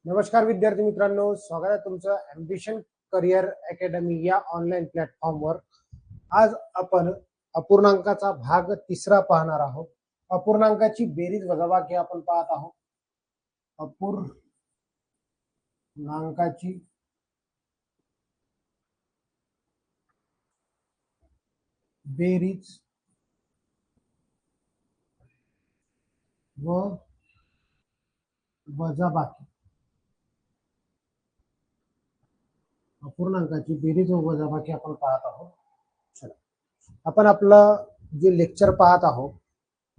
नमस्कार विद्यार्थी मित्रांनो, स्वागत आहे तुमचं ॲम्बिशन करिअर अकॅडमी या ऑनलाईन प्लॅटफॉर्मवर। आज आपण अपूर्णांकाचा भाग तिसरा पाहणार आहोत। अपूर्णांकाची बेरीज वजाबाकी आपण पाहत आहोत। अपूर्णांकाची बेरीज व वजाबाकी, अपूर्णांकाची बेरीज व वजाबाकी आपण पाहत आहोत। चला, आपण आपलं जे लेक्चर पाहत आहोत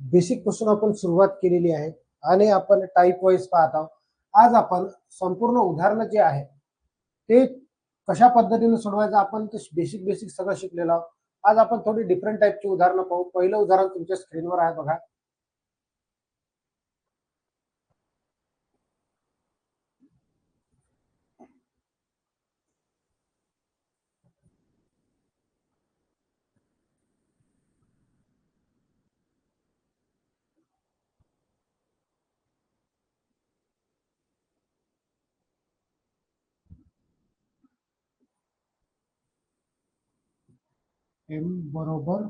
बेसिक पासून आपण सुरुवात केलेली आहे आणि आपण टाइप वाईज पाहत आहोत। आज आपण संपूर्ण उदाहरण जे आहे ते कशा पद्धतीने सोडवायचं आपण ते बेसिक सगळं शिकलेलो आहोत। आज आपण थोडी डिफरंट टाइपची उदाहरणं पाहू। पहिलं उदाहरण तुमच्या स्क्रीनवर आहे बघा। m बरोबर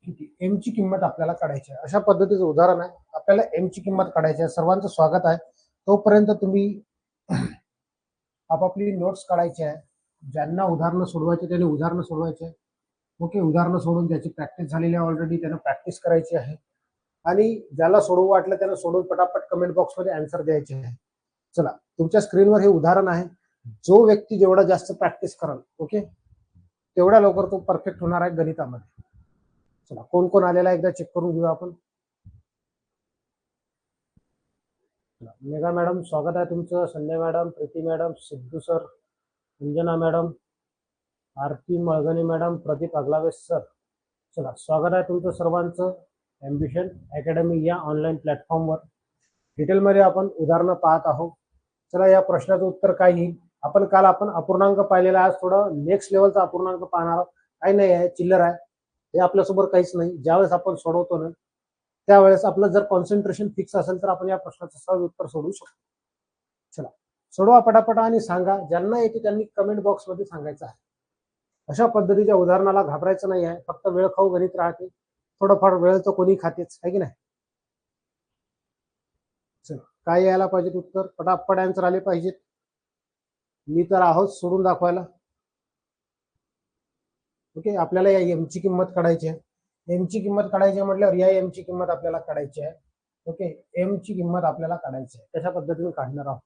किती, m ची किंमत आपल्याला काढायची आहे। अशा पद्धतीचं उदाहरण आहे। आपल्याला m ची किंमत काढायची आहे। सर्वांचं स्वागत आहे। तोपर्यंत तुम्ही आपापली नोट्स काढायची आहे। ज्यांना उदाहरणं सोडवायचे त्यांनी उदाहरणं सोडवायचे आहे। ओके, उदाहरणं सोडून ज्याची प्रॅक्टिस झालेली आहे ऑलरेडी त्यांना प्रॅक्टिस करायची आहे आणि ज्याला सोडवू वाटलं त्यांना सोडून पटापट कमेंट बॉक्समध्ये आन्सर द्यायचे आहे। चला, तुमच्या स्क्रीनवर हे उदाहरण आहे। जो व्यक्ती जेवढा जास्त प्रॅक्टिस करेल ओके तेवढा लवकर तो परफेक्ट होणार आहे गणितामध्ये। चला, कोण कोण आलेला एकदा चेक करून घेऊ आपण। मेघा मॅडम स्वागत आहे तुमचं। Sanjay madam, Preeti madam, Siddhu sir, Anjana madam, Aarti Malgane madam, Pradeep Agalawe sir, चला स्वागत आहे तुमचं सर्वांचं ॲम्बिशन अकॅडमी या ऑनलाईन प्लॅटफॉर्मवर। डिटेलमध्ये आपण उदाहरणं पाहत आहोत। चला, या प्रश्नाचं उत्तर काय येईल। आपण काल अपूर्णांक पाहिलेला, आज थोडं नेक्स्ट लेवलचा अपूर्णांक पाहणार आहोत। काही नाही आहे, चिल्लर आहे, हे आपल्यासोबत काहीच नाही। ज्यावेळेस आपण सोडवतो ना त्यावेळेस आपलं जर कॉन्सन्ट्रेशन फिक्स असेल तर आपण या प्रश्नाचं सहज उत्तर सोडवू शकतो। चला, सोडवा पटापट आणि सांगा। ज्यांना येते त्यांनी कमेंट बॉक्समध्ये सांगायचं आहे। अशा पद्धतीच्या उदाहरणाला घाबरायचं नाही आहे। फक्त वेळ खाऊ गणित राहते, थोडंफार वेळ तर कोणी खातेच आहे की नाही। चला, काय यायला पाहिजेत उत्तर, पटापट आन्सर आले पाहिजेत। मी तर आहोत सोडून दाखवायला। ओके, आपल्याला या एम ची किंमत काढायची आहे। एम ची किंमत काढायची म्हटल्यावर या एम ची किंमत आपल्याला काढायची आहे। ओके, एम ची किंमत आपल्याला काढायची आहे। कशा पद्धतीने काढणार आहोत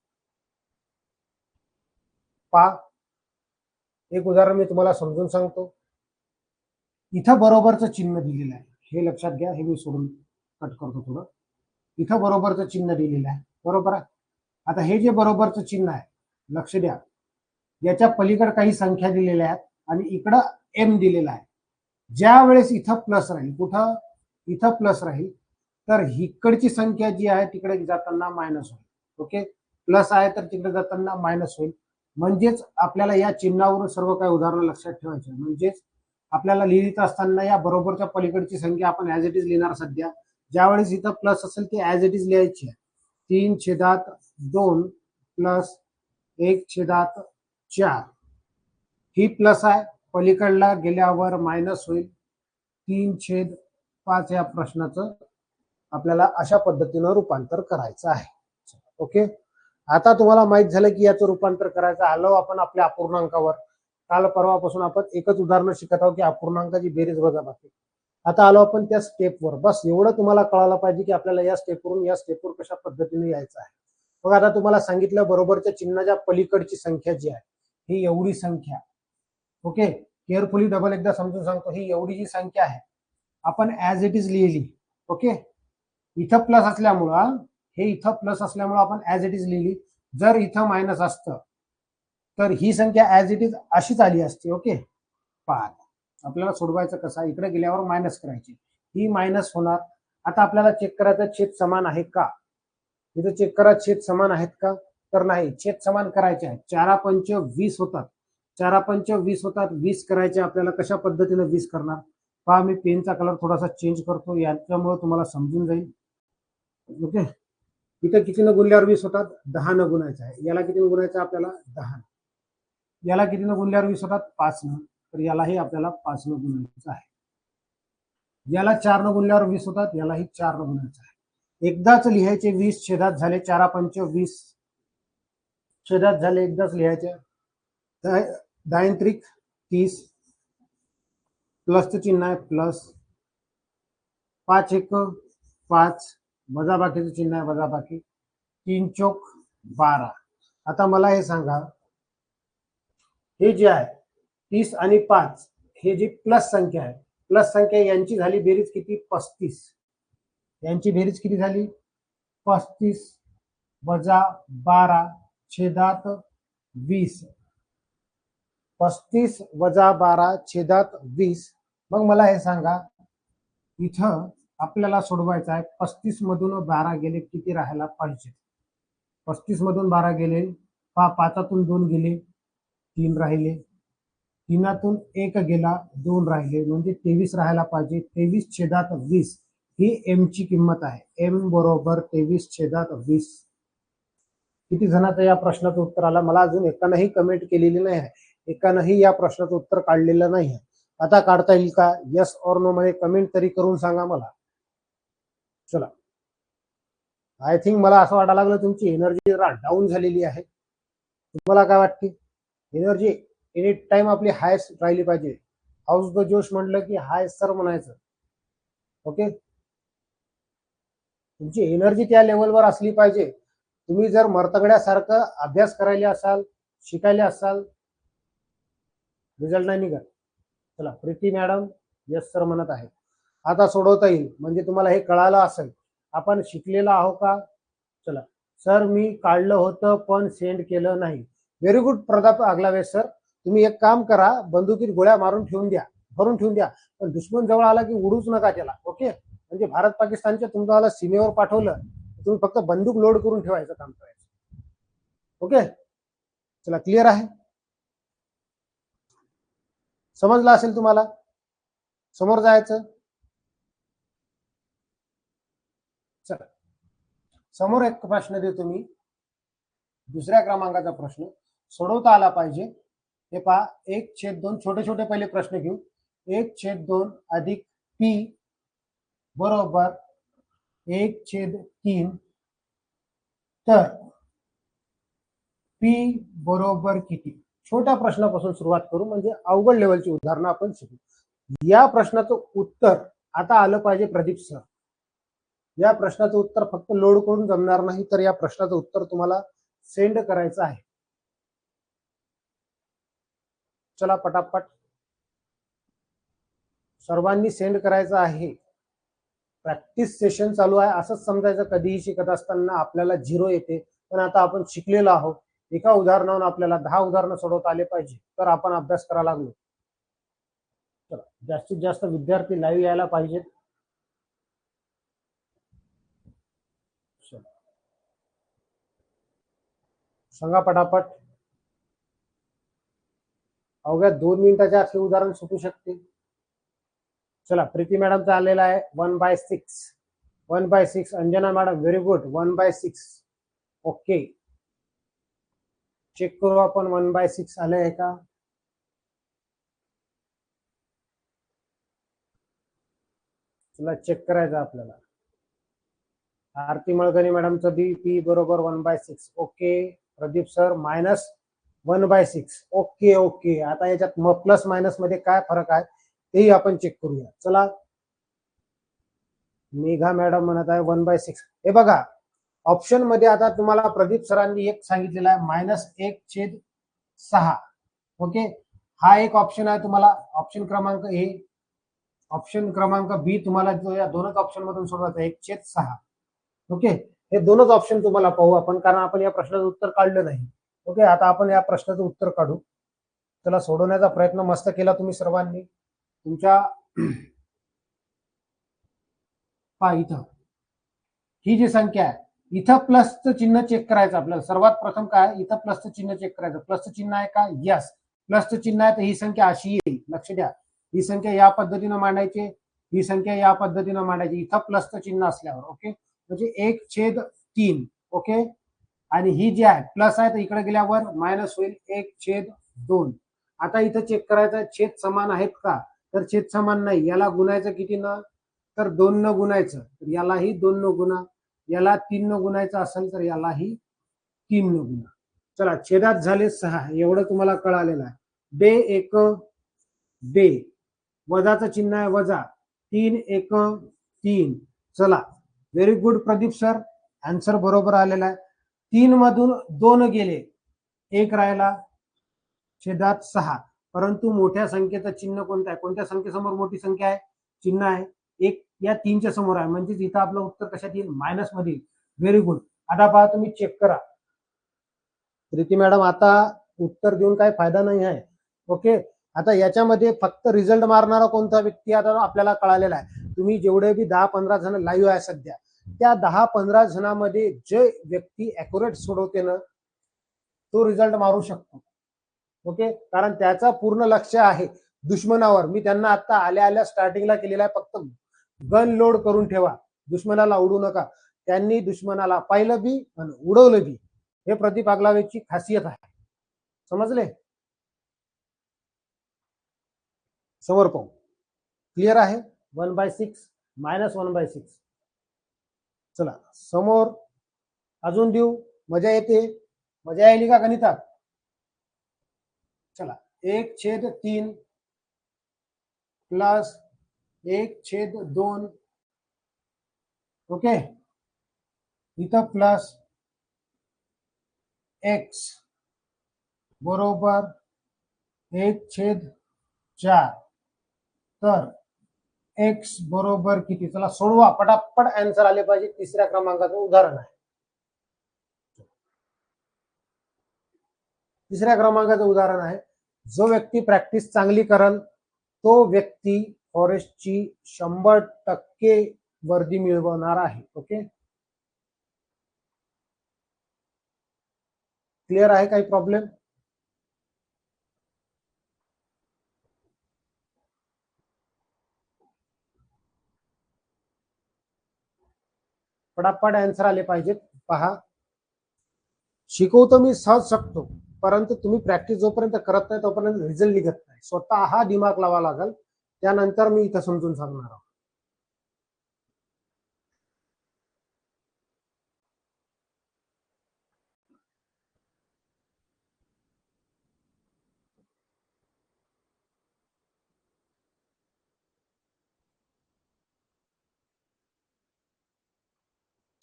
पहा। एक उदाहरण मी तुम्हाला समजून सांगतो। इथं बरोबरचं चिन्ह दिलेलं आहे, हे लक्षात घ्या। हे मी सोडून कट करतो थोडं। इथं बरोबरचं चिन्ह दिलेलं आहे, बरोबर आहे। आता हे जे बरोबरचं चिन्ह आहे लक्ष द्या, याच्या पलीकडे काही संख्या दिलेल्या आहेत आणि इकडं एम दिलेला आहे। ज्या वेळेस इथं प्लस राहील, कुठं इथं प्लस राहील, तर इकडची संख्या जी आहे तिकडे जाताना मायनस होईल। ओके, प्लस आहे तर तिकडे जाताना मायनस होईल। म्हणजेच आपल्याला या चिन्हावरून सर्व काही उदाहरणं लक्षात ठेवायची। म्हणजेच आपल्याला लिहित असताना या बरोबरच्या पलीकडची संख्या आपण ऍज इट इज लिहिणार। सध्या ज्यावेळेस इथं प्लस असेल ती ऍज इट इज लिहायची आहे। 3/2 प्लस 1/4 ही प्लस आहे, पलीकडला गेल्यावर मायनस होईल। 3/5 या प्रश्नाचं आपल्याला अशा पद्धतीनं रूपांतर करायचं आहे। ओके, आता तुम्हाला माहित झालं की याचं रूपांतर करायचं। आलो आपण आपल्या अपूर्णांकावर। काल परवापासून आपण एकच उदाहरण शिकत आहोत की अपूर्णांकाची बेरीज वजाबाकी। आता आलो आपण त्या स्टेपवर। बस एवढं तुम्हाला कळायला पाहिजे की आपल्याला या स्टेपवरून या स्टेपवर कशा पद्धतीने यायचं आहे। मग आता तुम्हाला सांगितलं बरोबरच्या चिन्हाच्या पलीकडची संख्या जी आहे ही एवढी संख्या। ओके, केअरफुली डबल एकदा समजून सांगतो। ही एवढी जी संख्या आहे आपण ऍज इट इज लिहिली। ओके, इथं प्लस असल्यामुळं, हे इथं प्लस असल्यामुळं आपण ऍज इट इज लिहिली। जर इथं मायनस असतं तर ही संख्या ऍज इट इज अशीच आली असती। ओके, पहा आपल्याला सोडवायचं कसं, इकडे गेल्यावर मायनस करायची, ही मायनस होणार। आता आपल्याला चेक करायचं छेद समान आहे का। इथं चेक करा छेद समान आहेत का, तर नाही, छेद समान करायचे आहेत। 4×5 = 20 होतात। 4×5 = 20 होतात। 20 करायचे आपल्याला। कशा पद्धतीने 20 करणार पहा। मी पेनचा कलर थोडासा चेंज करतो, याच्यामुळे तुम्हाला समजून जाईल। ओके, इथं कितीनं गुणल्यावर 20 होतात? 10 न गुणायचं आहे. याला कितीनं गुणायचं आहे आपल्याला? 10. याला कितीनं गुणल्यावर 20 होतात? 5 न. तर यालाही आपल्याला 5 न गुणायचं आहे. याला 4 न गुणल्यावर 20 होतात, यालाही 4 न गुणायचं आहे. एकदाच लिहायचे 20 छेदात झाले, 4 पंच 20 छेदात झाले, एकदाच लिहायचे. 10 त्रिक 30, प्लसचं चिन्ह आहे प्लस, 5 एक 5, वजाबाकीचं चिन्ह आहे वजाबाकी, 3 चौक 12. आता मला हे सांगा, हे जे आहे 30 आणि 5 हे जी प्लस संख्या आहे, प्लस संख्या यांची झाली बेरीज किती? 35. यांची बेरीज किती झाली? 35 वजा 12 छेदात 20. 35 वजा 12 छेदात 20. मग मला हे सांगा, इथं आपल्याला सोडवायचं आहे. 35 मधून 12 गेले किती राहायला पाहिजे? 35 मधून 12 गेले, 5तून 2 गेले, 3 राहिले, 3तून 1 गेला, 2 राहिले, म्हणजे 23 राहायला पाहिजे. 23 छेदात 20 ही एम ची किंमत आहे. एम बरोबर 23 छेदात 20. किती जणांचं या प्रश्नाचं उत्तर आलं? मला अजून एकानंही कमेंट केलेली नाही आहे, एकानंही या प्रश्नाचं उत्तर काढलेलं नाही आहे. आता काढता येईल का? यस ऑर नो मध्ये कमेंट तरी करून सांगा मला. चला, आय थिंक मला असं वाटायला लागलं तुमची एनर्जी डाऊन झालेली आहे. तुम्हाला काय वाटते? एनर्जी एनी टाइम आपली हाय राहिली पाहिजे. हाऊस द जोश म्हटलं की हाय सर म्हणायचं. ओके, तुमची एनर्जी त्या लेवलवर असली पाहिजे. तुम्ही जर मरतगड्यासारखं अभ्यास करायला असाल, शिकायला असाल, रिझल्ट नाही निघत. चला, प्रीती मॅडम यस सर म्हणत आहे. आता सोडवता येईल, म्हणजे तुम्हाला हे कळालं असेल आपण शिकलेलं आहो का. चला सर, मी काढलं होतं पण सेंड केलं नाही. Very good Pratap Agalawe sir. तुम्ही एक काम करा, बंदुकीत गोळ्या मारून ठेवून द्या, भरून ठेवून द्या, पण दुश्मन जवळ आला की उडूच नका त्याला. ओके, म्हणजे भारत पाकिस्तानच्या तुमच्याला सीमेवर पाठवलं, तुम्ही फक्त बंदूक लोड करून ठेवायचं काम करायचं. ओके, चला, क्लिअर आहे? समजलं असेल तुम्हाला? समोर जायचं. चला, समोर एक प्रश्न देतो मी, दुसऱ्या क्रमांकाचा प्रश्न सोडवता आला पाहिजे. हे पहा, 1/2 छोटे छोटे पहिले प्रश्न घेऊ. 1/2 अधिक पी बरोबर 1/3. तर पी बरोबर किती? छोट्या प्रश्नापासून सुरुवात करू, म्हणजे अवघड लेवलची उदाहरणं आपण शिकू. या प्रश्नाचं उत्तर आता आलं पाहिजे प्रदीप सर. या प्रश्नाचं उत्तर फक्त लोड करून जमणार नाही, तर या प्रश्नाचं उत्तर तुम्हाला सेंड करायचं आहे. चला पटापट सर्वांनी सेंड करायचं आहे. प्रॅक्टिस सेशन चालू आहे असंच समजायचं. कधीही शिकत असताना आपल्याला 0 येते, पण आता आपण शिकलेलो आहोत. एका उदाहरणावरून आपल्याला 10 उदाहरणं सोडवता आले पाहिजे, तर आपण अभ्यास करायला लागलो. चला, जास्तीत जास्त विद्यार्थी लाईव्ह यायला पाहिजेत. सांगा पटापट. अवघ्या 2 मिनिटाच्या आत हे उदाहरण सुटू शकते. चला, प्रीती मॅडमचा आलेला आहे 1/6. 1/6. Anjana madam very good, 1/6. Okay, check करू आपण 1/6 आले आहे का. चला, चेक करायचं आपल्याला. आरती मळगणे मॅडमचं बी पी बरोबर 1/6. Okay, Pradeep sir -1/6. Okay okay, आता याच्यात प्लस मायनस मध्ये काय फरक आहे तेही आपण चेक करूया. चला, मेघा मॅडम म्हणत आहे 1/6. हे बघा, ऑप्शन मध्ये आता तुम्हाला प्रदीप सरांनी एक सांगितलेला आहे -1/6. ओके, हा एक ऑप्शन आहे तुम्हाला. ऑप्शन क्रमांक ए, ऑप्शन क्रमांक बी तुम्हाला जो या दोनच ऑप्शन मधून सोडवायचा 1/6. ओके, हे दोनच ऑप्शन तुम्हाला पाहू आपण, कारण आपण या प्रश्नाचं उत्तर काढलं नाही. ओके, आता आपण या प्रश्नाचं उत्तर काढू. चला, सोडवण्याचा प्रयत्न मस्त केला तुम्ही सर्वांनी. तुमच्या इथं ही जी संख्या आहे, इथं प्लसचं चिन्ह चेक करायचं आपल्याला. सर्वात प्रथम काय, इथं प्लसचं चिन्ह चेक करायचं. प्लसचं चिन्ह आहे का? यस, प्लसचं चिन्ह आहे. तर ही संख्या अशी येईल, लक्ष द्या. ही संख्या या पद्धतीनं मांडायची, ही संख्या या पद्धतीनं मांडायची, इथं प्लसचं चिन्ह असल्यावर. ओके, म्हणजे 1/6 3. ओके, आणि ही जी आहे प्लस आहे तर इकडे गेल्यावर मायनस होईल 1/2. आता इथं चेक करायचं छेद समान आहेत का, तर छेद समान नाही. याला गुणायचं किती न, तर 2 न गुणायचं, तर यालाही 2 न गुणा. याला 3 न गुणायचं असेल तर यालाही 3 न गुणा. चला, छेदात झाले 6, एवढं तुम्हाला कळालेलं आहे. बे एक बे, वजाचं चिन्ह आहे वजा, 3 1 3. चला, very good Pradeep sir, answer बरोबर आलेला आहे. 3 मधून 2 गेले, 1 राहिला, छेदात 6. परंतु मोठ्या संख्येचं चिन्ह कोणतं आहे, कोणत्या संख्येसमोर मोठी संख्या आहे, चिन्ह आहे 1 या 3च्या समोर आहे, म्हणजे इथं आपलं उत्तर कशात येईल, मायनस मध्ये येईल. Very good. आता पहा, तुम्ही चेक करा. प्रीती मॅडम, आता उत्तर देऊन काही फायदा नाही आहे. ओके, आता याच्यामध्ये फक्त रिझल्ट मारणारा कोणता व्यक्ती आता आपल्याला कळालेला आहे. तुम्ही जेवढे बी 10-15 जण लाईव्ह आहे सध्या, त्या 10-15 जणांमध्ये जे व्यक्ती अॅक्युरेट सोडवते ना, तो रिझल्ट मारू शकतो. ओके, कारण त्याचा पूर्ण लक्ष आहे दुश्मनावर. मी त्यांना आता आल्या आल्या स्टार्टिंगला केलेला आहे, फक्त गन लोड करून ठेवा, दुश्मनाला उडू नका. त्यांनी दुश्मनाला पाहिलं बी आणि उडवलं बी. हे प्रदीप आगलावेची खासियत आहे. समजले? समोर पाहू. क्लिअर आहे? 1/6 मायनस 1/6. चला समोर अजून देऊ, मजा येते. मजा यायली का गणितात? चला, 1/3 प्लस 1/2. ओके, इथं प्लस x बरोबर 1/4. तर x बरोबर किती? चला सोडवा, पटापट आन्सर आले पाहिजे. तिसऱ्या क्रमांकाचं उदाहरण आहे. तिसऱ्या क्रमांकाचं उदाहरण आहे, जो व्यक्ती प्रॅक्टिस चांगली करल तो व्यक्ती फॉरेस्टची 100% वर्दी मिळवणार आहे. ओके, क्लिअर आहे? काही प्रॉब्लेम? पटापट आन्सर आले पाहिजेत. पहा, शिकवतो मी सहज शकतो, परंतु तुम्ही प्रॅक्टिस जोपर्यंत करत नाही तोपर्यंत रिझल्ट निघत नाही. स्वतः हा दिमाग लावा लागेल, त्यानंतर मी इथं समजून सांगणार आहोत.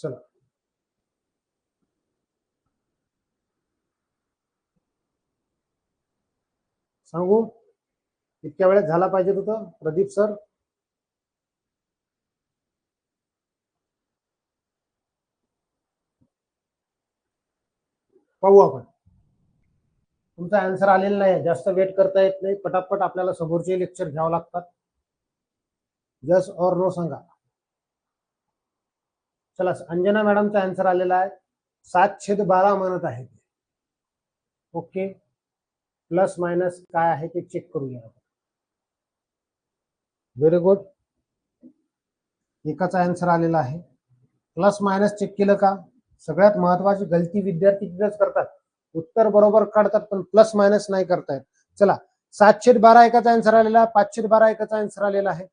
चला, सांगू? इतक्या वेळेत झाला पाहिजे होतं प्रदीप सर. पाहू आपण. तुमचा आन्सर आलेला नाही, जास्त वेट करता येत नाही. पटापट आपल्याला समोरचे लेक्चर घ्यावं लागतात. यस और नो सांगा. चला, अंजना मॅडमचा आन्सर आलेला आहे 7/12 म्हणत आहे. ओके, प्लस मायनस काय आहे ते चेक करूया. Very good. एकाचा आन्सर आलेला आहे. प्लस मायनस चेक केलं का? सगळ्यात महत्वाची गलती विद्यार्थी तिथंच करतात, उत्तर बरोबर काढतात पण प्लस मायनस नाही करतायत. चला, 7/12 एकाचा आन्सर आलेला आहे, 5/12 एकाचा आन्सर आलेला आहे.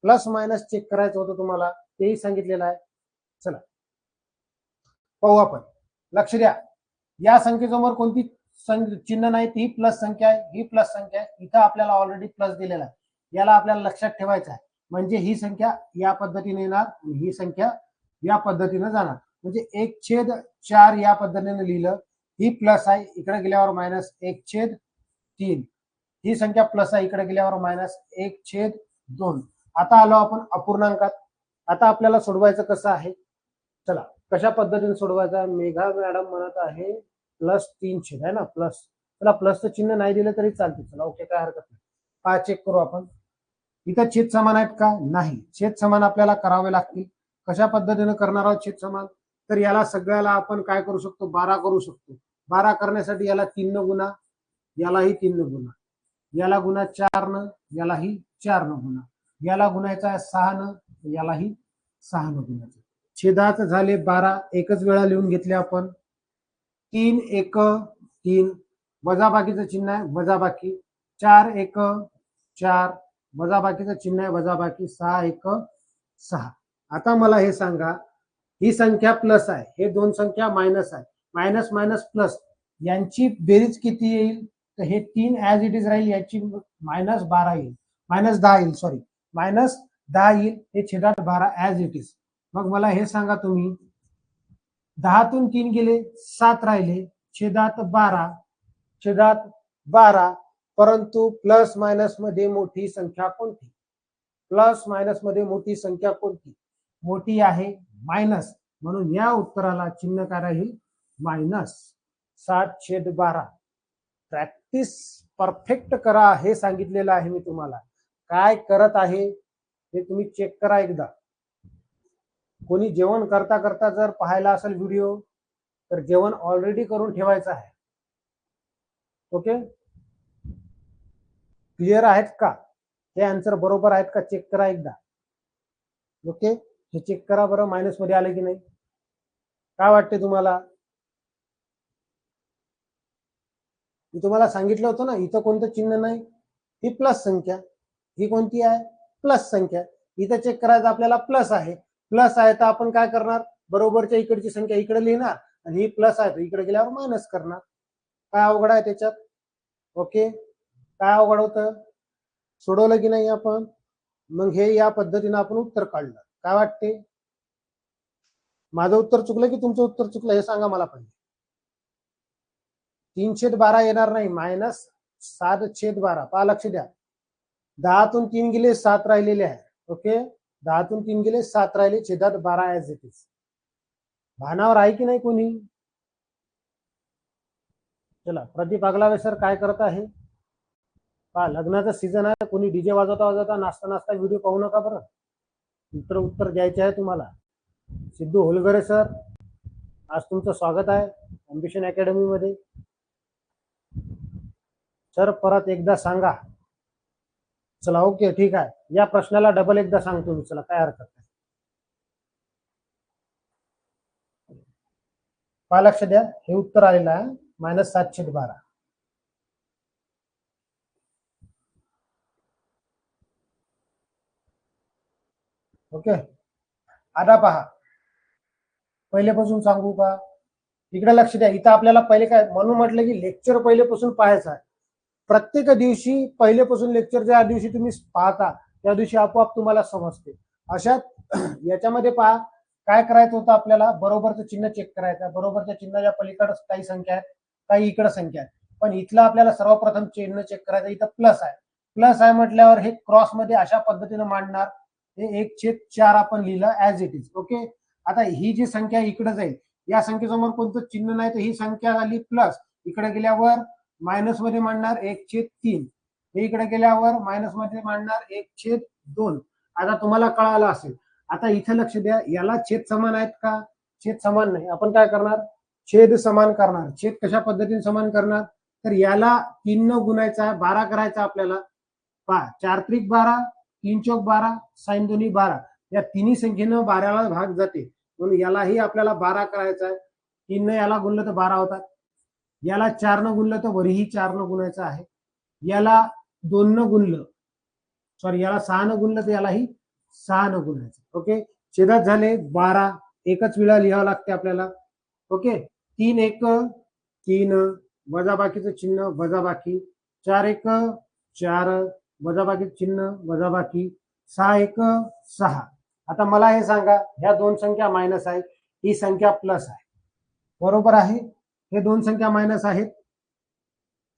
प्लस मायनस चेक करायचं होतं तुम्हाला, तेही सांगितलेलं आहे. चला पाहू आपण. लक्ष द्या, या संख्येसमोर कोणती चिन्ह नाही, ती प्लस संख्या आहे, ही प्लस संख्या आहे. इथं आपल्याला ऑलरेडी प्लस दिलेला आहे, याला आपल्याला लक्षात ठेवायचं आहे. म्हणजे ही संख्या या पद्धतीने येणार आणि ही संख्या या पद्धतीने जाणार. म्हणजे 1/4 या पद्धतीने लिहिलं, ही प्लस आहे, इकडे गेल्यावर मायनस 1/3. ही संख्या प्लस आहे, इकडे गेल्यावर मायनस 1/2. आता आलो आपण अपूर्णांकात. आता आपल्याला सोडवायचं कसं आहे, चला कशा पद्धतीने सोडवायचा. मेघा मॅडम म्हणत आहे +3 आहे ना, प्लस. चला, प्लसचं चिन्ह नाही दिलं तरी चालते. चला ओके, काय हरकत नाही. पहा, चेक करू आपण. इथं छेद समान आहेत का? नाही. छेद समान आपल्याला करावे लागतील. कशा पद्धतीने करणार आहोत छेद समान? तर याला सगळ्याला आपण काय करू शकतो, 12 करू शकतो. 12 करण्यासाठी याला 3 न गुणा, यालाही 3 न गुणा, याला गुणा 4 न, यालाही 4 न गुणा, याला गुणायचा आहे 6 न, यालाही 6 न गुणायचं. छेदात झाले 12, एकच वेळा लिहून घेतले आपण. 3 एक 3, वजाबाकीचं चिन्ह आहे वजाबाकी. 4 एक 4, वजाबाकीचं चिन्ह आहे वजाबाकी. 6 एक 6. आता मला हे सांगा, ही संख्या प्लस आहे, हे दोन संख्या मायनस आहे, मायनस मायनस प्लस, यांची बेरीज किती येईल? तर हे 3 ऍज इट इज राहील, याची -12 येईल, -10 येईल, सॉरी -10 येईल. हे छेदात 12 ऍज इट इज. मग मला हे सांगा तुम्ही, 10तून 3 गेले 7 राहिले, छेदात 12, परंतु प्लस मायनस मध्ये मोठी संख्या कोणती? प्लस मायनस मध्ये मोठी संख्या कोणती? मोठी आहे मायनस, म्हणून या उत्तराला चिन्ह काय राहील? -7/12. प्रॅक्टिस परफेक्ट करा, हे सांगितलेलं आहे मी तुम्हाला. काय करत आहे हे तुम्ही चेक करा एकदा. कोणी जेवण करता करता जर पाहायला असेल व्हिडिओ, तर जेवण ऑलरेडी करून ठेवायचं आहे. ओके, क्लिअर आहेत का? हे आन्सर बरोबर आहेत का चेक करा एकदा. ओके, हे चेक करा बरं, मायनस मध्ये आले की नाही. काय वाटते तुम्हाला? मी तुम्हाला सांगितलं होतं ना, इथं कोणतं चिन्ह नाही, ही प्लस संख्या. ही कोणती आहे? प्लस संख्या. इथं चेक करायचं आपल्याला, प्लस आहे. प्लस आहे तर आपण काय करणार? बरोबरच्या इकडची संख्या इकडे लिहिणार, आणि ही प्लस आहे तर इकडे गेल्यावर मायनस करणार. काय अवघड आहे त्याच्यात? ओके, काय अवघड होतं? सोडवलं की नाही आपण? मग हे या पद्धतीने आपण उत्तर काढलं. काय वाटते? माझं उत्तर चुकलं की तुमचं उत्तर चुकलं हे सांगा मला पहिले. 3/12 येणार नाही, -7/12. पहा, लक्ष द्या. 10तून 3 गेले 7 राहिलेले आहे. ओके, 10तून 3 गेले 7 राहिले, छेदात 12 ऍज इट इज. भानावर आहे की नाही कोणी? चला, प्रदीप आगलावे सर काय करत आहे? पहा, लग्नाचा सीझन आहे, कोणी डीजे वाजवता नाचता नाचता व्हिडिओ पाहू नका बरं. उत्तर द्यायचे आहे तुम्हाला. सिद्धू होलगरे सर, आज तुमचं स्वागत आहे अम्बिशन अकॅडमी मध्ये. सर परत एकदा सांगा. चला, ओके, ठीक आहे. या प्रश्नाला डबल एकदा सांगतो मी, चला, काय हरकत नाही. पहा, लक्ष द्या, हे उत्तर आलेलं आहे -7/12. ओके, आता पहा, पहिलेपासून सांगू का? इकडे लक्ष द्या. इथं आपल्याला पहिले काय म्हणून म्हटलं की लेक्चर पहिलेपासून पाहायचं आहे. प्रत्येक दिवशी पहिलेपासून लेक्चर ज्या दिवशी तुम्ही पाहता त्या दिवशी आपोआप तुम्हाला समजते. अशात याच्यामध्ये पहा, काय करायचं होतं आपल्याला? बरोबरचं चिन्ह चेक करायचं. बरोबरच्या चिन्हाच्या पलीकडे काही संख्या आहेत, काही इकडे संख्या आहेत, पण इथलं आपल्याला सर्वप्रथम चिन्ह चेक करायचं. इथं प्लस आहे. प्लस आहे म्हटल्यावर हे क्रॉस मध्ये अशा पद्धतीने मांडणार. हे 1/4 आपण लिहिलं ऍज इट इज. ओके, आता ही जी संख्या इकडे जाईल, या संख्येसमोर कोणतं चिन्ह नाही, तर ही संख्या झाली प्लस. इकडे गेल्यावर मायनस मध्ये मांडणार 1/3. हे इकडे गेल्यावर मायनस मध्ये मांडणार 1/2. आता तुम्हाला कळालं असेल. आता इथे लक्ष द्या, याला छेद समान आहेत का? छेद समान नाही. आपण काय करणार? छेद समान करणार. छेद कशा पद्धतीने समान करणार? तर याला 3 न गुणायचा आहे, 12 करायचा आपल्याला. पहा, 4×3 = 12, 3×4 = 12, साइन दोन्ही 12. या तिन्ही संख्येनं 12ला भाग जाते, म्हणून यालाही आपल्याला 12 करायचा आहे. 3 ने याला गुणलं तर 12 होतात. याला 4 न गुणलं तर वरीही 4 न गुणायचं आहे. याला 2 न गुणलं, सॉरी, याला 6 न गुणलं तर यालाही 6 न गुणायचं. ओके, छेदात झाले 12, एकच वेळा लिहावं लागते आपल्याला. ओके, 3 एक 3, वजाबाकीचं चिन्ह वजाबाकी. 4 एक 4, वजाबाकीचं चिन्ह वजाबाकी. 6 एक 6. आता मला हे सांगा, ह्या दोन संख्या मायनस आहेत, ही संख्या प्लस आहे, बरोबर आहे? हे दोन संख्या मायनस आहेत,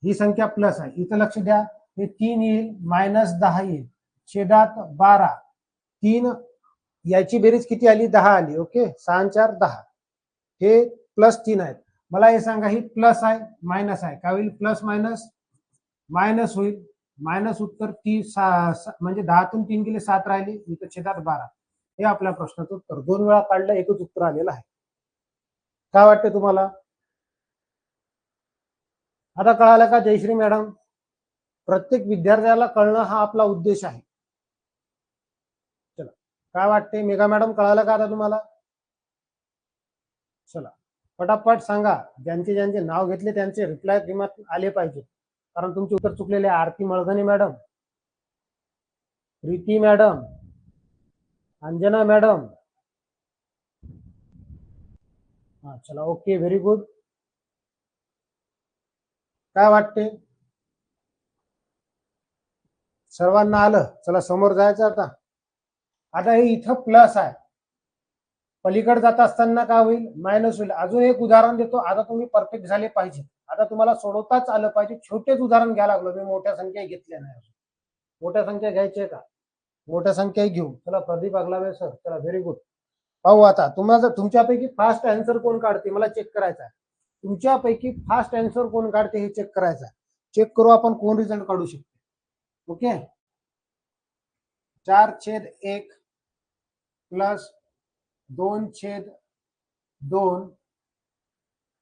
ही संख्या प्लस आहे. इथं लक्ष द्या, हे 3 येईल, -10 येईल, छेदात 12. 3 याची बेरीज किती आली? 10 आली. ओके, 6 आणि 4 10. हे +3 आहेत. मला हे सांगा, ही प्लस आहे मायनस आहे, काय होईल? प्लस मायनस मायनस होईल. मायनस उत्तर 30, म्हणजे 10तून 3 गेले 7 राहिले, इथं छेदात 12. हे आपल्या प्रश्नाचं उत्तर. 2 वेळा काढलं, एकच उत्तर आलेलं आहे. काय वाटतं तुम्हाला? आता कळालं का जयश्री मॅडम? प्रत्येक विद्यार्थ्याला कळणं हा आपला उद्देश आहे. चला, काय वाटते मेघा मॅडम, कळालं का आता तुम्हाला? चला पटापट सांगा, ज्यांचे ज्यांचे नाव घेतले त्यांचे रिप्लाय किंमत आले पाहिजे, कारण तुमचे उत्तर चुकलेले. Aarti Malghane madam, Preeti madam, Anjana madam. हा चला ओके, व्हेरी गुड. काय वाटते, सर्वांना आलं? चला समोर जायचं आता. आता हे इथं प्लस आहे, पलीकडे जात असताना काय होईल, मायनस होईल. अजून एक उदाहरण देतो, आता तुम्ही परफेक्ट झाले पाहिजे. आता तुम्हाला सोडवताच आलं पाहिजे. छोटेच उदाहरण घ्या लागलो मी, मोठ्या संख्या घेतल्या नाही. मोठ्या संख्या घ्यायचे का? मोठ्या संख्या घेऊ. चला प्रदीप अगलावे सर, चला व्हेरी गुड. पाहू आता तुम्हाला, तुमच्यापैकी फास्ट आन्सर कोण काढते मला चेक करायचं आहे. तुमच्यापैकी फास्ट आन्सर कोण काढते हे चेक करायचं आहे. चेक करू आपण कोण रिझल्ट काढू शकतो. Okay, 4/1 plus 2/2.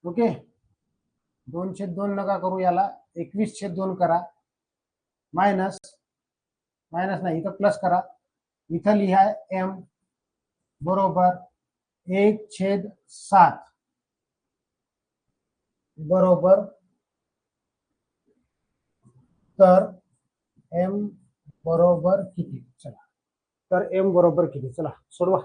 ओके, 2/2 नका करू, याला 21/2 करा. मायनस, मायनस नाही इथं प्लस करा. इथं लिहा m बरोबर 1/7 बरोबर. तर m बरोबर किती? चला, तर m बरोबर किती? चला सोडवा.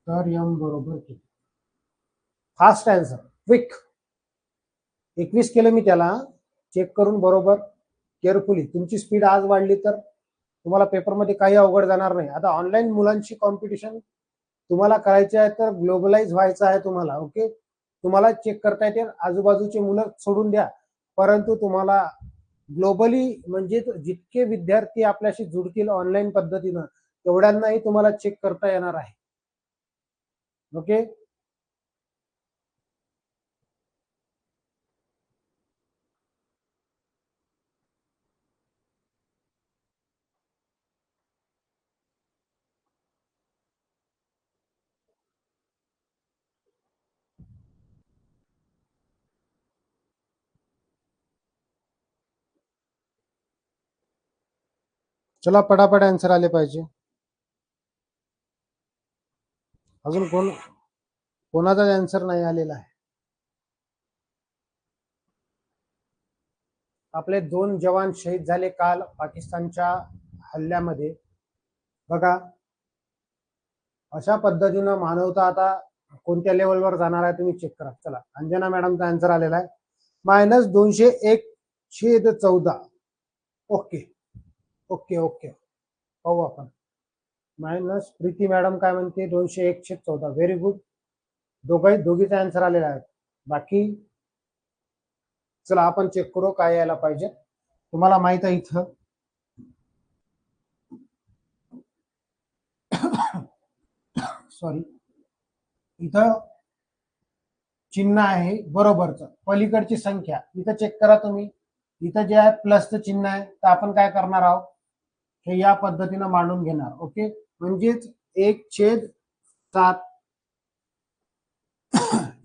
तर m बरोबर किती? Fast answer, quick. 21 केलं मी, त्याला चेक करून बरोबर केअरफुली. तुमची स्पीड आज वाढली तर तुम्हाला पेपरमध्ये काही अवघड जाणार नाही. आता ऑनलाईन मुलांची कॉम्पिटिशन तुम्हाला करायची आहे, तर ग्लोबलाइज व्हायचं आहे तुम्हाला. ओके, तुम्हाला चेक करता येते, आजूबाजूचे मुलं सोडून द्या, परंतु तुम्हाला ग्लोबली म्हणजे जितके विद्यार्थी आपल्याशी जुडतील ऑनलाईन पद्धतीनं, तेवढ्यांनाही तुम्हाला चेक करता येणार आहे. ओके, चला पटापट आन्सर आले पाहिजे. अजून कोणाचाच आन्सर नाही आलेला आहे. आपले 2 जवान शहीद झाले काल पाकिस्तानच्या हल्ल्यामध्ये. बघा, अशा पद्धतीनं मानवता आता कोणत्या लेवलवर जाणार आहे तुम्ही चेक करा. चला, अंजना मॅडमचा आन्सर आलेला आहे, -201/14. ओके ओके ओके, पाहू आपण. मायनस प्रीती मॅडम काय म्हणते, 201/14. व्हेरी गुड, दोघीचा आन्सर आलेला आहे. बाकी चला आपण चेक करू काय यायला पाहिजे. तुम्हाला माहित आहे इथं सॉरी, इथं चिन्ह आहे बरोबरचं, पलीकडची संख्या इथं चेक करा तुम्ही. इथं जे आहे प्लसचं चिन्ह आहे, तर आपण काय करणार आहोत, हे या पद्धतीनं मांडून घेणार. ओके, म्हणजेच 1/7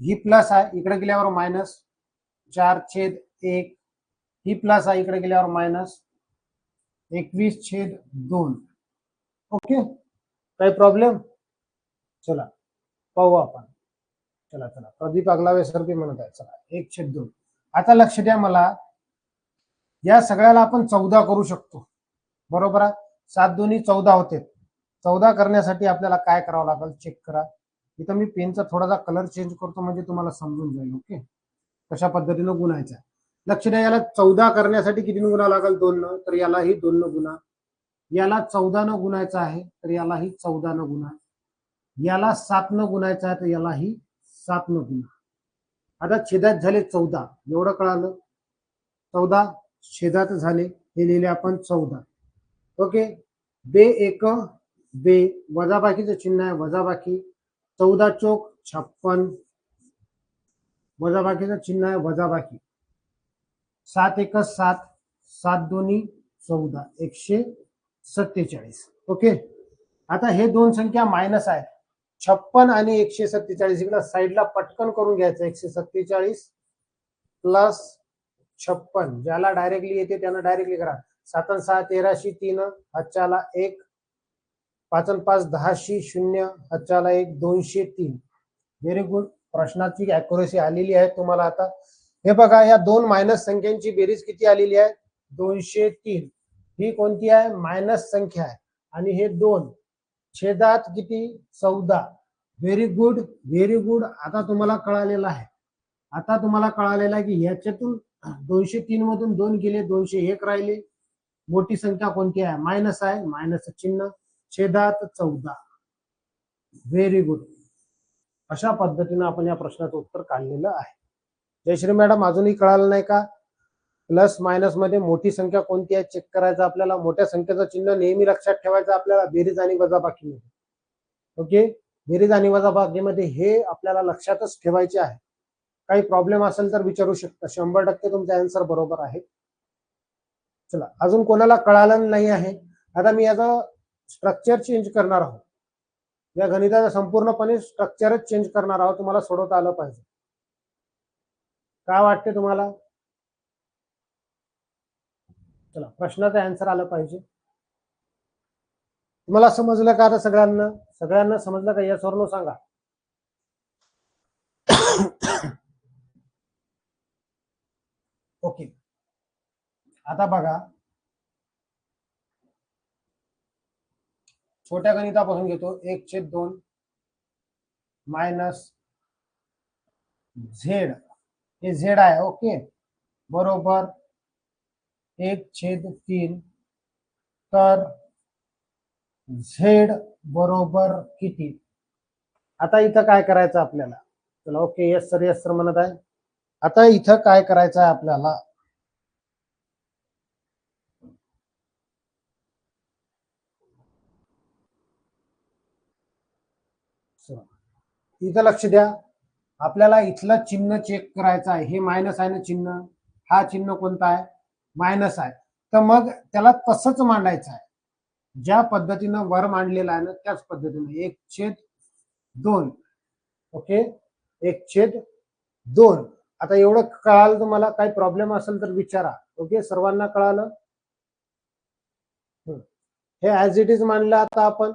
ही प्लस आहे, इकडे गेल्यावर मायनस. 4/1 ही प्लस आहे, इकडे गेल्यावर मायनस. 21/2. ओके, काही प्रॉब्लेम? चला पाहू आपण. चला चला, प्रदीप अगलावे सर ते म्हणत आहे. चला 1/2. आता लक्ष द्या, मला या सगळ्याला आपण 14 करू शकतो, बरोबर आहे. 7 दोन्ही 14 होते. 14 करण्यासाठी आपल्याला काय करावं लागेल चेक करा. इथं मी पेनचा थोडासा कलर चेंज करतो, म्हणजे तुम्हाला समजून जाईल. ओके, कशा पद्धतीनं गुणायचं. लक्ष द्या, याला 14 करण्यासाठी किती गुणा लागेल? 2 न, तर यालाही 2 न गुणा. याला 14 न गुणायचं आहे, तर यालाही 14 न गुणा. याला 7 न गुणायचं आहे, तर यालाही 7 न गुणा. आता छेदात झाले 14, एवढं कळालं. 14 छेदात झाले, हे लिहिले आपण 14. ओके, 2 बे, वजाबाकीचं चिन्ह आहे, वजाबाकी. 14 चोक 56, वजाबाकीचं चिन्ह आहे, वजाबाकी. 7 1 7, 7 दोन्ही 14, 147. ओके, आता हे दोन संख्या मायनस आहेत, 56 आणि 147. इकडे साईडला पटकन करून घ्यायचं. 147 प्लस 56, ज्याला डायरेक्टली येते त्यानं डायरेक्टली करा. 7 6 13, 3 हातच्याला 1, 5 आणि 5 10शी 0 हाताला 1 203. Very good. प्रश्नाची अॅक्युरेसी आलेली आहे तुम्हाला आता. हे बघा या दोन मायनस संख्यांची बेरीज किती आलेली आहे 203. ही कोणती आहे मायनस संख्या आहे आणि हे दोन छेदात किती 14. Very good very good. आता तुम्हाला कळालेलं आहे. आता तुम्हाला कळालेलं आहे की याच्यातून 203 मधून 2 गेले 201 राहिले. मोठी संख्या कोणती आहे मायनस आहे. मायनस चिन्ह छेदात 14. Very good. अशा पद्धतीने आपण या प्रश्नाचं उत्तर काढलेलं आहे. जयश्री मॅडम अजूनही कळालं नाही का? प्लस मायनस मध्ये मोठी संख्या कोणती आहे चेक करायचं आपल्याला. मोठ्या संख्येचं चिन्ह नेहमी लक्षात ठेवायचं आपल्याला बेरीज आणि वजाबाकीमध्ये. ओके. बेरीज आणि वजाबाकीमध्ये हे आपल्याला लक्षातच ठेवायचे आहे. काही प्रॉब्लेम असेल तर विचारू शकता. 100% तुमचा आन्सर बरोबर आहे. चला अजून कोणाला कळालं नाही आहे. आता मी याचं स्ट्रक्चर चेंज करणार आहोत. या गणिताचा संपूर्णपणे स्ट्रक्चरच चेंज करणार आहोत. तुम्हाला सोडवता आलं पाहिजे. काय वाटते तुम्हाला? चला प्रश्नाचं आन्सर आलं पाहिजे. तुम्हाला समजलं का आता सगळ्यांना समजलं का? यस और नो सांगा. ओके. आता बघा छोट्या गणितापासून घेतो. 1/2 मायनस झेड. हे झेड आहे. ओके बरोबर 1/3. तर झेड बरोबर किती? आता इथं काय करायचं आपल्याला? चला ओके यस सर म्हणत आहे. आता इथं काय करायचं आहे आपल्याला? इथं लक्ष द्या. आपल्याला इथलं चिन्ह चेक करायचं आहे. हे मायनस आहे ना चिन्ह. हा चिन्ह कोणता आहे मायनस आहे. तर मग त्याला तसंच मांडायचं आहे. ज्या पद्धतीनं वर मांडलेलं आहे ना त्याच पद्धतीने 1/2. ओके 1/2. आता एवढं कळालं तुम्हाला? काही प्रॉब्लेम असेल तर विचारा. ओके सर्वांना कळालं? हे ऍज इट इज मांडलं. आता आपण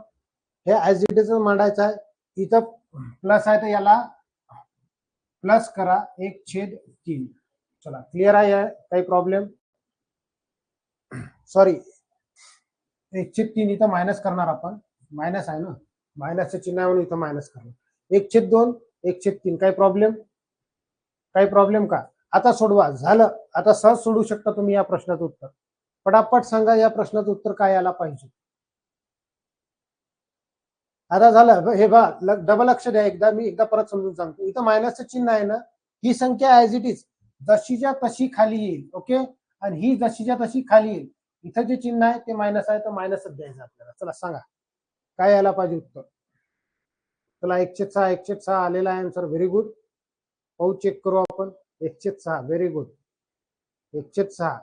हे ऍज इट इज मांडायचं आहे. इथं प्लस आहे तर याला प्लस करा 1/3. चला क्लिअर आहे? काही प्रॉब्लेम? सॉरी 1/3 इथं मायनस करणार आपण. मायनस आहे ना. मायनसचं चिन्ह आहे म्हणून इथं मायनस करणार. 1/2 1/3. काही प्रॉब्लेम? काही प्रॉब्लेम का? आता सोडवा. झालं. आता सहज सोडू शकता तुम्ही या प्रश्नाचं उत्तर. पटापट सांगा या प्रश्नाचं उत्तर काय यायला पाहिजे. आता झालं. हे बघा डबल लक्ष द्या. मी एकदा परत समजून सांगतो. इथं मायनसचं चिन्ह आहे ना. ही संख्या ऍज इट इज जशीच्या तशी खाली येईल. ओके. आणि ही जशीच्या तशी खाली येईल. इथं जे चिन्ह आहे ते मायनस आहे तर मायनसच द्यायचं आपल्याला. चला सांगा काय यायला पाहिजे उत्तर. चला 1/6 आलेला आहे आन्सर. Very good. पाहू चेक करू आपण. 1/6. Very good. 1/6.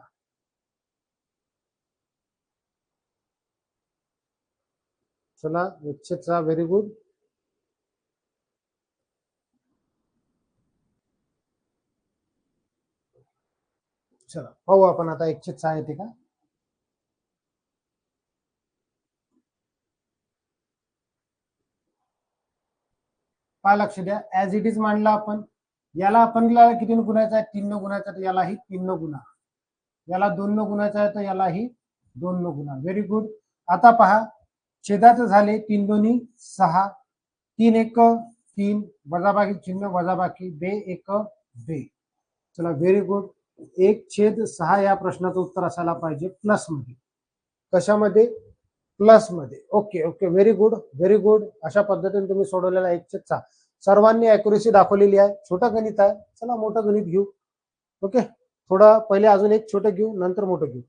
चला 1/6. Very good. चला पाहू आपण आता 1/6 येते का. पहा लक्ष द्या. ऍज इट इज मांडला आपण. याला आपण किती गुणायचं आहे 3 गुणायचं आहे तर यालाही 3 गुणा. याला 2 गुणायचं आहे तर यालाही 2 गुणा. Very good. आता पहा छेदाचं झाले 3 2 6. 3 1 3. वजाबाकी चिन्ह वजाबाकी 2 1 2. चला व्हेरी गुड. 1/6 या प्रश्नाचं उत्तर असायला पाहिजे प्लस मध्ये. कशामध्ये? प्लस मध्ये. Okay okay very good very good. अशा पद्धतीने तुम्ही सोडवलेला 1/6. सर्वांनी अॅक्युरेसी दाखवलेली आहे. छोटं गणित आहे. चला मोठं गणित घेऊ. ओके थोडं पहिले अजून एक छोटं घेऊ नंतर मोठं घेऊ.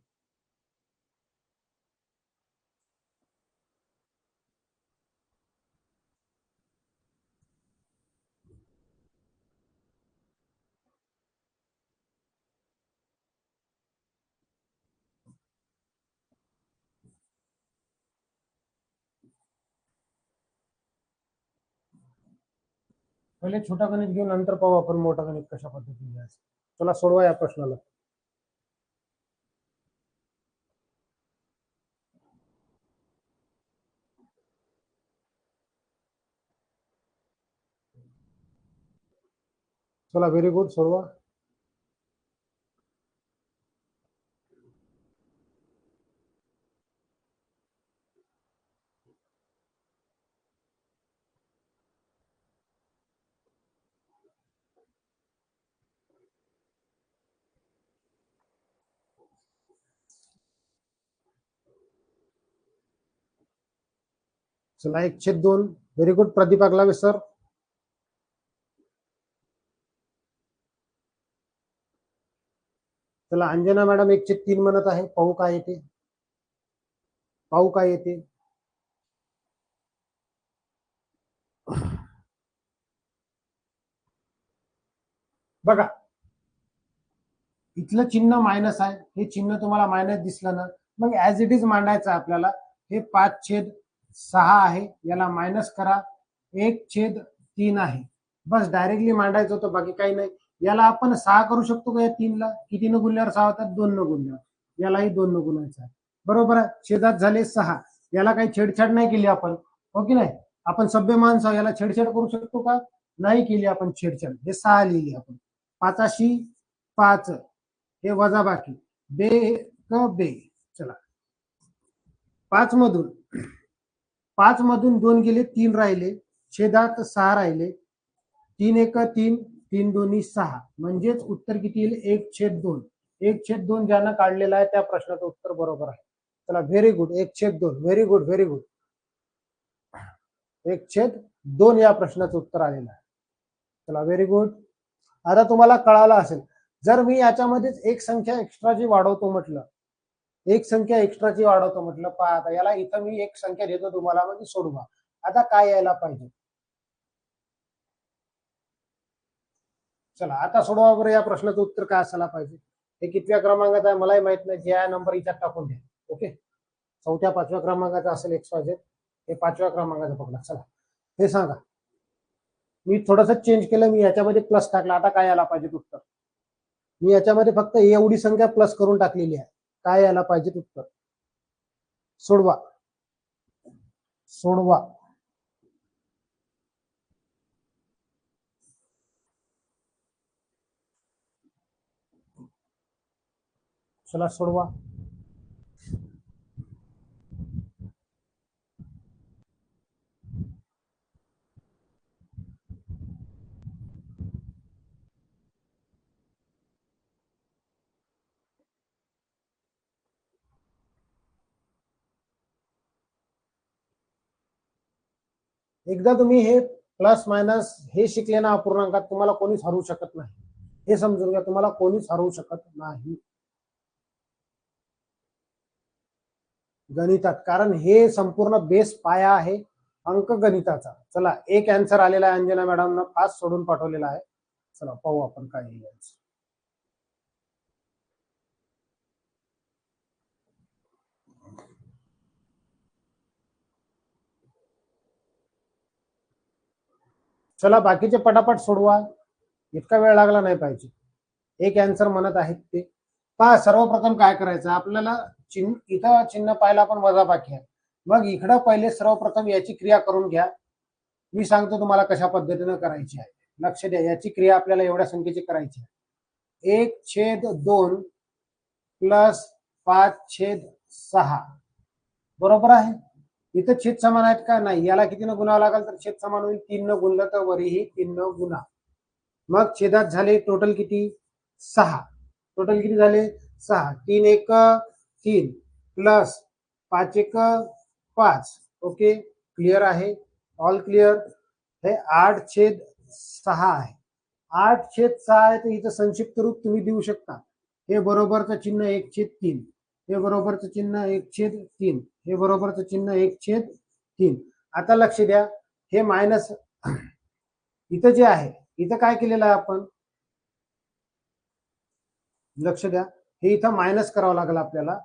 पहिले छोटा गणित घेऊ नंतर पाहू आपण मोठं गणित कशा पद्धतीने घ्यायचं. चला सोडवा या प्रश्नाला. चला व्हेरी गुड, सोडवा. चला 1/2. Very good Pradeep Agalawe sir. चला अंजना मॅडम 1/3 म्हणत आहे, पाहू काय येते, पाहू काय येते. बघा इथलं चिन्ह मायनस आहे, हे चिन्ह तुम्हाला मायनस दिसलं ना, मग ऍज इट इज मांडायचं आपल्याला. हे 5/6 आहे, याला मायनस करा, 1/3 आहे. बस डायरेक्टली मांडायचं होतं, बाकी काही नाही. याला आपण 6 करू शकतो का या 3ला? कितीनं गुणल्यावर 6 होतात? 2 गुणल्यावर. यालाही 2 गुणायचं आहे, बरोबर आहे. छेदात झाले 6. याला काही छेडछाड नाही केली आपण, हो की नाही? आपण सभ्य माणसं, याला छेडछाड करू शकतो का? नाही केली आपण छेडछाड. हे 6 लिहिली आपण. 5 5, हे वजा बाकी, बे क बे. चला 5 मधून 2 गेले, 3 राहिले, छेदात 6 राहिले. 3 1 3, 3 2 6, म्हणजेच उत्तर किती येईल? 1/2. 1/2 ज्यानं काढलेला आहे त्या प्रश्नाचं उत्तर बरोबर आहे. चला very good, 1/2. Very good, very good. 1/2 या प्रश्नाचं उत्तर आलेलं आहे. चला व्हेरी गुड. आता तुम्हाला कळालं असेल, जर मी याच्यामध्येच एक संख्या एक्स्ट्राची वाढवतो म्हटलं, एक संख्या एक्स्ट्राची वाढवतो म्हटलं, पहा आता याला इथं मी एक संख्या देतो तुम्हाला, म्हणजे सोडवा. आता काय यायला पाहिजे? चला आता सोडवा बरं, या प्रश्नाचं उत्तर काय असायला पाहिजे? हे कितव्या क्रमांकाचा आहे मलाही माहित नाही, जे आहे नंबर इथं टाकून द्या. ओके, 4थ्या 5व्या क्रमांकाचा असेल XYZ, हे 5व्या क्रमांकाचा पकडा. चला हे सांगा. मी थोडस चेंज केलं, मी याच्यामध्ये प्लस टाकला. आता काय यायला पाहिजे उत्तर? मी याच्यामध्ये फक्त एवढी संख्या प्लस करून टाकलेली आहे. काय यायला पाहिजे उत्तर? सोडवा, सोडवा. चला सोडवा. एकदा तुम्ही हे प्लस मायनस हे शिकले ना अपूर्णांकात, तुम्हाला कोणीच हरवू शकत नाही. हे समजून घ्या, तुम्हाला कोणीच हरवू शकत नाही गणितात, कारण हे संपूर्ण बेस पाया आहे अंकगणिताचा. चला एक आन्सर आलेला आहे, अंजना मॅडमनं फास्ट सोडून पाठवलेला आहे. चला पाहू आपण काय येईल. चला बाकीचे पटापट सोडवा, इतका वेळ लागला नाही पाहिजे. एक आन्सर म्हणत आहेत ते पहा. सर्वप्रथम काय करायचं आपल्याला, इथं चिन्ह पाहिलं आपण वजाबाकी आहे, मग इकडं पहिले सर्वप्रथम याची क्रिया करून घ्या. मी सांगतो तुम्हाला कशा पद्धतीनं करायची आहे. लक्ष द्या, याची क्रिया आपल्याला एवढ्या संख्येची करायची आहे. 1/2 प्लस 5/6, बरोबर आहे. इथं छेद समान आहेत का? नाही. याला कितीनं गुणावं लागेल तर छेद समान होईल. 3 न गुणलं तर वरीही 3 न गुणा. मग छेदात झाले टोटल किती? 6. टोटल किती झाले? 6. 3 1 3 प्लस 5 1 5. ओके, क्लिअर आहे, ऑल क्लिअर. हे 8/6 आहे. 8/6 आहे, तर इथं संक्षिप्त रूप तुम्ही देऊ शकता. हे बरोबरचं चिन्ह 1/3, हे बरोबरचं चिन्ह 1/3, हे बरोबरचं चिन्ह 1/3. आता लक्ष द्या, हे मायनस इथं जे आहे, इथं काय केलेलं आहे आपण? लक्ष द्या, हे इथं मायनस करावं लागेल आपल्याला.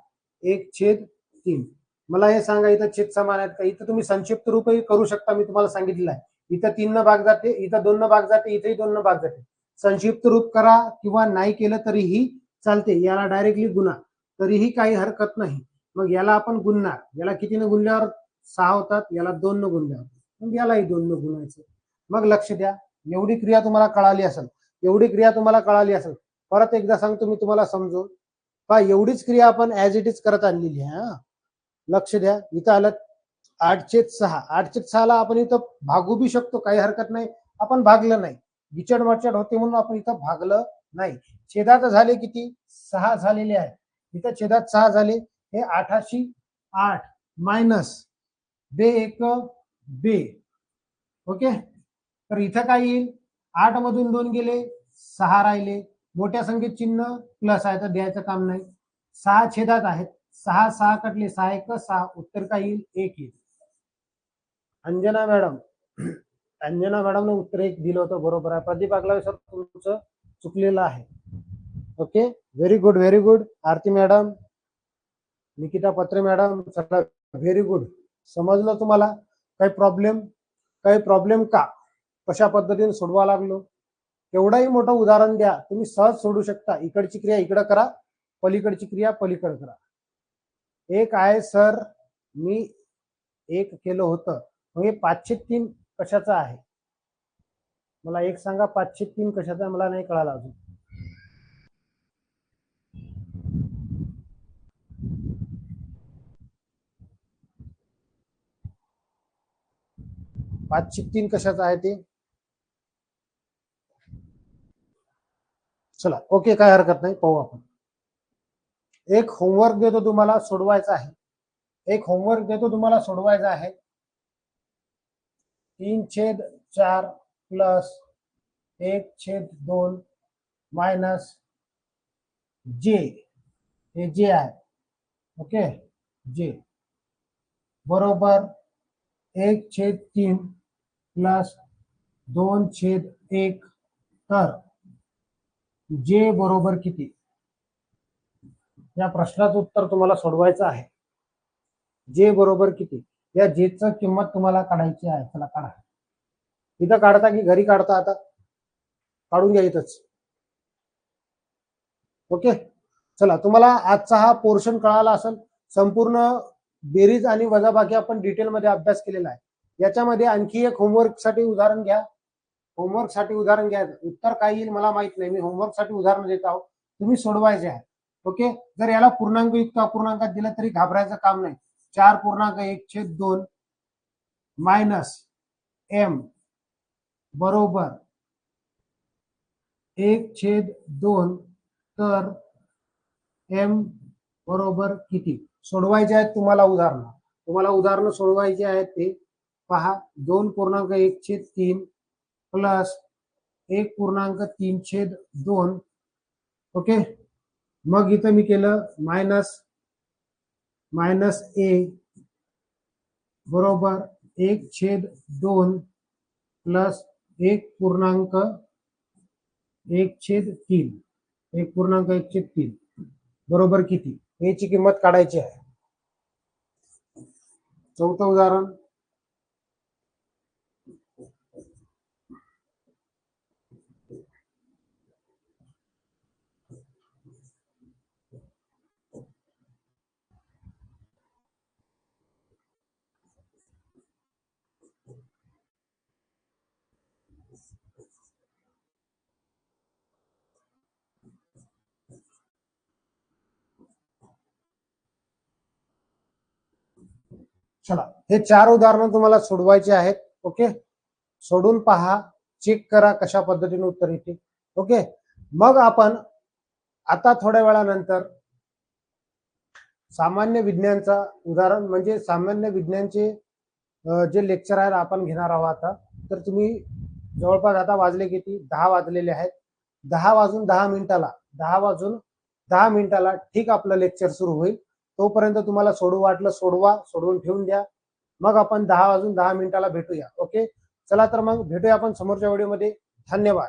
1/3. मला हे सांगा, इथं छेद समान आहेत का? इथं तुम्ही संक्षिप्त रूपही करू शकता, मी तुम्हाला सांगितलेलं आहे. इथं 3 न भाग जाते, इथं 2 न भाग जाते, इथेही 2 न भाग जाते. संक्षिप्त रूप करा किंवा नाही केलं तरीही चालते. याला डायरेक्टली गुणा, तरीही काही हरकत नाही. मग याला आपण गुणणार, याला कितीनं गुणल्यावर 6 होतात, याला 2 न गुणल्यावर, मग यालाही 2 न गुणायचं. मग लक्ष द्या, एवढी क्रिया तुम्हाला कळाली असेल. एवढी क्रिया तुम्हाला कळाली असेल. परत एकदा सांगतो मी तुम्हाला समजून, का एवढीच क्रिया आपण ऍज इट इज करत आणलेली आहे. लक्ष द्या, इथं आलं 8/6. 8/6ला आपण इथं भागू बी शकतो, काही हरकत नाही. आपण भागलं नाही, विचड मचड होते म्हणून आपण इथं भागलं नाही. छेदात झाले किती? 6 झालेले आहे. इथं छेदात 6 झाले. हे 8/8 मायनस 2 ओके. तर इथं काय येईल? 8 मधून 2 गेले, 6 राहिले. मोठ्या संख्येत चिन्ह प्लस आहे तर द्यायचं काम नाही. 6 छेदात आहेत, 6 6 कटले, 6 1 6. उत्तर काय येईल? 1 येईल. अंजना मॅडमने उत्तर 1 दिलं होतं, बरोबर आहे. प्रदीप आगलावे सर तुमचं चुकलेलं आहे. Okay, very good very good. Aarti madam, Nikita Patre madam, चला व्हेरी गुड. समजलं तुम्हाला? काही प्रॉब्लेम का? कशा पद्धतीने सोडवा लागलो? एवढंही मोठं उदाहरण द्या, तुम्ही सहज सोडू शकता. इकडची क्रिया इकडं करा, पलीकडची क्रिया पलीकडे करा. एक आहे सर, मी 1 केलं होतं. मग हे 5/3 कशाचं आहे? मला एक सांगा, 5/3 कशाचा आहे? मला नाही कळालं अजून. 5/3 कशाचं आहे ते? चला ओके, काय हरकत नाही, पाहू आपण. एक होमवर्क देतो तुम्हाला, सोडवायचा आहे. 3/4 प्लस 1/2 मायनस जे, हे जे आहे. ओके, जे बरोबर 1/3 प्लस 2/1. तर जे बरोबर किती? या प्रश्नाचं उत्तर तुम्हाला सोडवायचं आहे. जे बरोबर किती? या जेचं किंमत तुम्हाला काढायची आहे. चला काढा. इथं काढता की घरी काढता? आता काढून घ्या इथंच. ओके, चला तुम्हाला आजचा हा पोर्शन कळाला असेल. संपूर्ण बेरीज आणि वजाबाकी आपण डिटेलमध्ये अभ्यास केलेला आहे. याच्यामध्ये आणखी एक होमवर्कसाठी उदाहरण घ्या. उदाहरण घ्या. उत्तर काय येईल मला माहित नाही, मी होमवर्कसाठी उदाहरण देत आहोत, तुम्ही सोडवायचे आहे. ओके, जर याला पूर्णांकयुक्त अपूर्णांकात दिलं तरी घाबरायचं काम नाही. 4.1/2 मायनस m बरोबर 1/2. तर m बरोबर किती? सोडवायचे आहेत तुम्हाला उदाहरणं सोडवायची आहेत. ते पहा, 2.1/3 प्लस 1.3/2. ओके, मग इथं मी केलं मायनस a बरोबर 1/2 प्लस 1.1/3 बरोबर किती? याची किंमत काढायची आहे. चौथं उदाहरण. चला, हे 4 उदाहरणं तुम्हाला सोडवायची आहेत. ओके, सोडून पहा, चेक करा कशा पद्धतीने उत्तर येते. ओके, मग आपण आता थोड्या वेळानंतर सामान्य विज्ञानचा उदाहरण म्हणजे सामान्य विज्ञानचे जे लेक्चर आहे आपण घेणार आहोत आता. तर तुम्ही जवळपास आता वाजले किती? 10 वाजलेले आहेत. 10 वाजून 10 मिनिटाला ठीक आपलं लेक्चर सुरू होईल. तोपर्यंत तुम्हाला सोडू वाटलं सोडवा, सोडवून ठेवून द्या. मग आपण 10 वाजून 10 मिनिटाला भेटूया. ओके, चला तर मग भेटूया आपण समोरच्या व्हिडिओमध्ये. धन्यवाद.